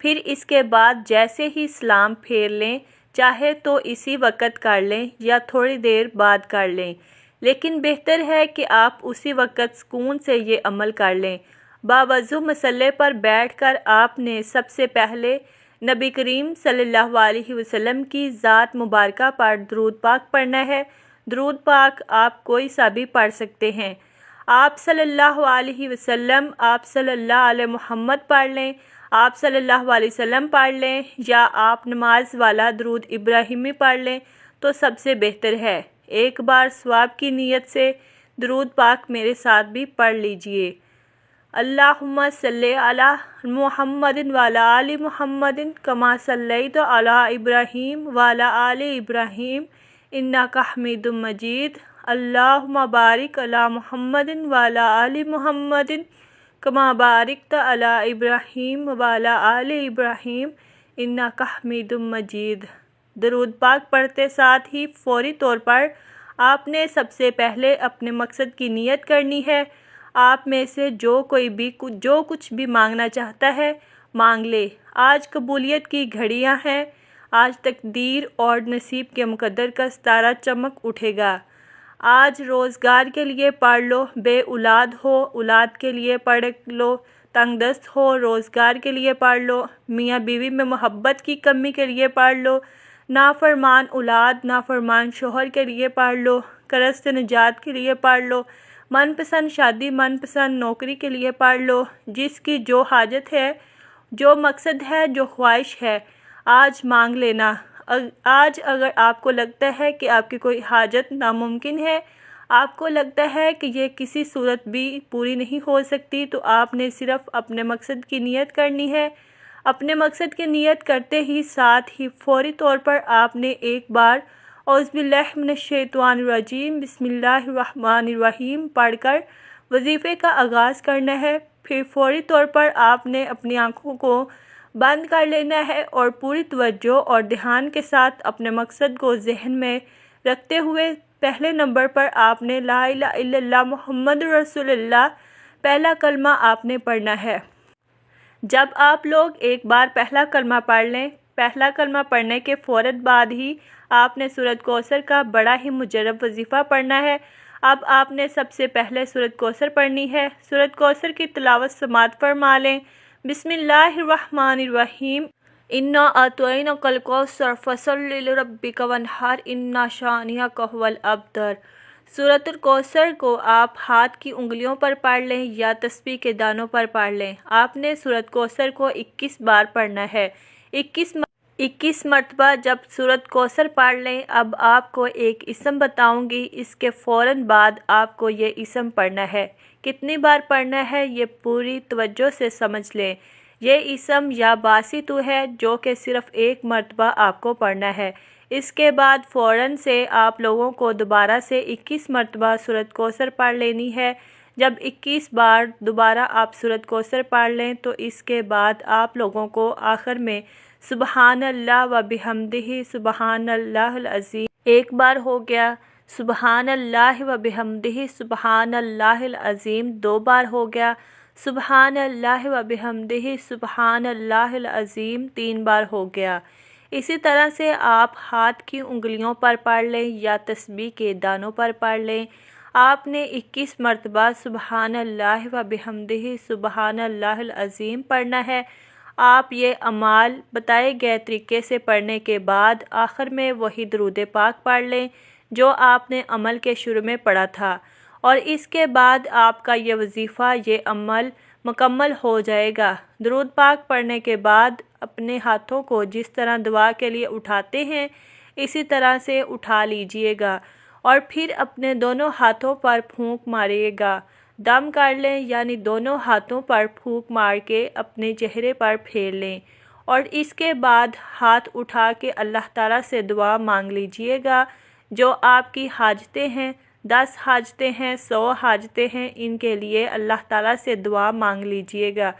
پھر اس کے بعد جیسے ہی سلام پھیر لیں، چاہے تو اسی وقت کر لیں یا تھوڑی دیر بعد کر لیں، لیکن بہتر ہے کہ آپ اسی وقت سکون سے یہ عمل کر لیں۔ باوضو مصلے پر بیٹھ کر آپ نے سب سے پہلے نبی کریم صلی اللہ علیہ وسلم کی ذات مبارکہ پر درود پاک پڑھنا ہے۔ درود پاک آپ کوئی سا بھی پڑھ سکتے ہیں۔ آپ صلی اللہ علیہ وسلم، آپ صلی اللہ علیہ محمد پڑھ لیں، آپ صلی اللہ علیہ وسلم پڑھ لیں، یا آپ نماز والا درود ابراہیمی پڑھ لیں تو سب سے بہتر ہے۔ ایک بار ثواب کی نیت سے درود پاک میرے ساتھ بھی پڑھ لیجئے۔ اللہم صلی علی محمد وعلی آل محمد کما صلیت علی ابراہیم وعلی آل ابراہیم انک حمید مجید۔ اللہم بارک علی محمد وعلی آل محمد کما بارکت علی ابراہیم وعلی آل ابراہیم انک حمید مجید۔ درود پاک پڑھتے ساتھ ہی فوری طور پر آپ نے سب سے پہلے اپنے مقصد کی نیت کرنی ہے۔ آپ میں سے جو کچھ بھی مانگنا چاہتا ہے مانگ لے۔ آج قبولیت کی گھڑیاں ہیں۔ آج تقدیر اور نصیب کے مقدر کا ستارہ چمک اٹھے گا۔ آج روزگار کے لیے پڑھ لو، بے اولاد ہو اولاد کے لیے پڑھ لو، تنگ دست ہو روزگار کے لیے پڑھ لو، میاں بیوی میں محبت کی کمی کے لیے پڑھ لو، نافرمان اولاد نافرمان شوہر کے لیے پڑھ لو، قرض سے نجات کے لیے پڑھ لو، من پسند شادی من پسند نوکری کے لیے پڑھ لو۔ جس کی جو حاجت ہے، جو مقصد ہے، جو خواہش ہے، آج مانگ لینا۔ آج اگر آپ کو لگتا ہے کہ آپ کی کوئی حاجت ناممکن ہے، آپ کو لگتا ہے کہ یہ کسی صورت بھی پوری نہیں ہو سکتی، تو آپ نے صرف اپنے مقصد کی نیت کرنی ہے۔ اپنے مقصد کی نیت کرتے ہی ساتھ ہی فوری طور پر آپ نے ایک بار اعوذ باللہ من الشیطان الرجیم بسم اللہ الرحمن الرحیم پڑھ کر وظیفے کا آغاز کرنا ہے۔ پھر فوری طور پر آپ نے اپنی آنکھوں کو بند کر لینا ہے اور پوری توجہ اور دھیان کے ساتھ اپنے مقصد کو ذہن میں رکھتے ہوئے پہلے نمبر پر آپ نے لا الہ الا اللہ محمد رسول اللہ پہلا کلمہ آپ نے پڑھنا ہے۔ جب آپ لوگ ایک بار پہلا کلمہ پڑھ لیں، پہلا کلمہ پڑھنے کے فوراً بعد ہی آپ نے سورۃ کوثر کا بڑا ہی مجرب وظیفہ پڑھنا ہے۔ اب آپ نے سب سے پہلے سورۃ کوثر پڑھنی ہے۔ سورۃ کوثر کی تلاوت سماعت فرما لیں۔ بسم اللہ الرحمن الرحیم انا اعطیناک الکوثر فصلی لربک وانحر ان شانئک ھو الابتر۔ سورۃ الکوثر کو آپ ہاتھ کی انگلیوں پر پڑھ لیں یا تسبیح کے دانوں پر پڑھ لیں۔ آپ نے سورۃ کوثر کو 21 بار پڑھنا ہے۔ 21 مرتبہ جب سورۃ کوثر پڑھ لیں، اب آپ کو ایک اسم بتاؤں گی، اس کے فوراً بعد آپ کو یہ اسم پڑھنا ہے۔ کتنی بار پڑھنا ہے یہ پوری توجہ سے سمجھ لیں۔ یہ اسم یا باسطو ہے جو کہ صرف ایک مرتبہ آپ کو پڑھنا ہے۔ اس کے بعد فوراً سے آپ لوگوں کو دوبارہ سے 21 مرتبہ سورۃ کوثر پڑھ لینی ہے۔ جب 21 بار دوبارہ آپ سورۃ کوثر پڑھ لیں تو اس کے بعد آپ لوگوں کو آخر میں سبحان اللہ و بحمدہ سبحان اللہ العظیم ایک بار ہو گیا، سبحان اللہ و بحمدہ سبحان اللہ العظیم 2 بار ہو گیا، سبحان اللہ و بحمدہ سبحان اللہ العظیم 3 بار ہو گیا۔ اسی طرح سے آپ ہاتھ کی انگلیوں پر پڑھ لیں یا تسبیح کے دانوں پر پڑھ لیں۔ آپ نے 21 مرتبہ سبحان اللہ و بحمدہ سبحان اللہ العظیم پڑھنا ہے۔ آپ یہ اعمال بتائے گئے طریقے سے پڑھنے کے بعد آخر میں وہی درود پاک پڑھ لیں جو آپ نے عمل کے شروع میں پڑھا تھا، اور اس کے بعد آپ کا یہ وظیفہ، یہ عمل مکمل ہو جائے گا۔ درود پاک پڑھنے کے بعد اپنے ہاتھوں کو جس طرح دعا کے لیے اٹھاتے ہیں اسی طرح سے اٹھا لیجئے گا، اور پھر اپنے دونوں ہاتھوں پر پھونک ماریے گا۔ دم کر لیں، یعنی دونوں ہاتھوں پر پھونک مار کے اپنے چہرے پر پھیر لیں، اور اس کے بعد ہاتھ اٹھا کے اللہ تعالیٰ سے دعا مانگ لیجئے گا۔ جو آپ کی حاجتیں ہیں، 10 حاجتیں ہیں، 100 حاجتیں ہیں، ان کے لیے اللہ تعالیٰ سے دعا مانگ لیجئے گا۔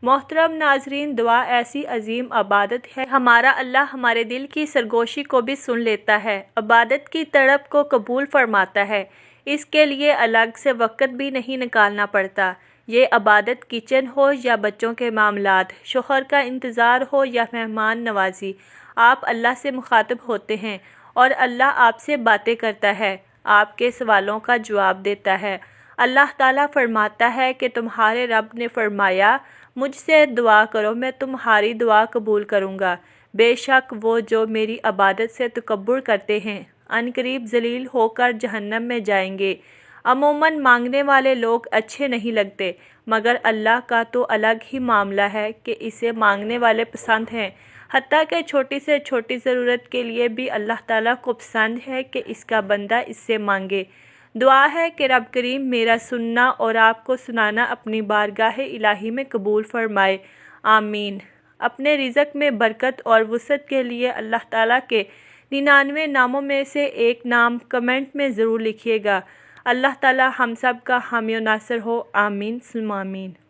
محترم ناظرین، دعا ایسی عظیم عبادت ہے، ہمارا اللہ ہمارے دل کی سرگوشی کو بھی سن لیتا ہے، عبادت کی طلب کو قبول فرماتا ہے۔ اس کے لیے الگ سے وقت بھی نہیں نکالنا پڑتا۔ یہ عبادت کچن ہو یا بچوں کے معاملات، شوہر کا انتظار ہو یا مہمان نوازی، آپ اللہ سے مخاطب ہوتے ہیں اور اللہ آپ سے باتیں کرتا ہے، آپ کے سوالوں کا جواب دیتا ہے۔ اللہ تعالیٰ فرماتا ہے کہ تمہارے رب نے فرمایا، مجھ سے دعا کرو میں تمہاری دعا قبول کروں گا۔ بے شک وہ جو میری عبادت سے تکبر کرتے ہیں عنقریب ذلیل ہو کر جہنم میں جائیں گے۔ عموماً مانگنے والے لوگ اچھے نہیں لگتے، مگر اللہ کا تو الگ ہی معاملہ ہے کہ اسے مانگنے والے پسند ہیں، حتیٰ کہ چھوٹی سے چھوٹی ضرورت کے لیے بھی اللہ تعالیٰ کو پسند ہے کہ اس کا بندہ اس سے مانگے۔ دعا ہے کہ رب کریم میرا سننا اور آپ کو سنانا اپنی بارگاہ الہی میں قبول فرمائے، آمین۔ اپنے رزق میں برکت اور وسعت کے لیے اللہ تعالیٰ کے 99 ناموں میں سے ایک نام کمنٹ میں ضرور لکھیے گا۔ اللہ تعالیٰ ہم سب کا حامی و ناصر ہو، آمین ثم آمین۔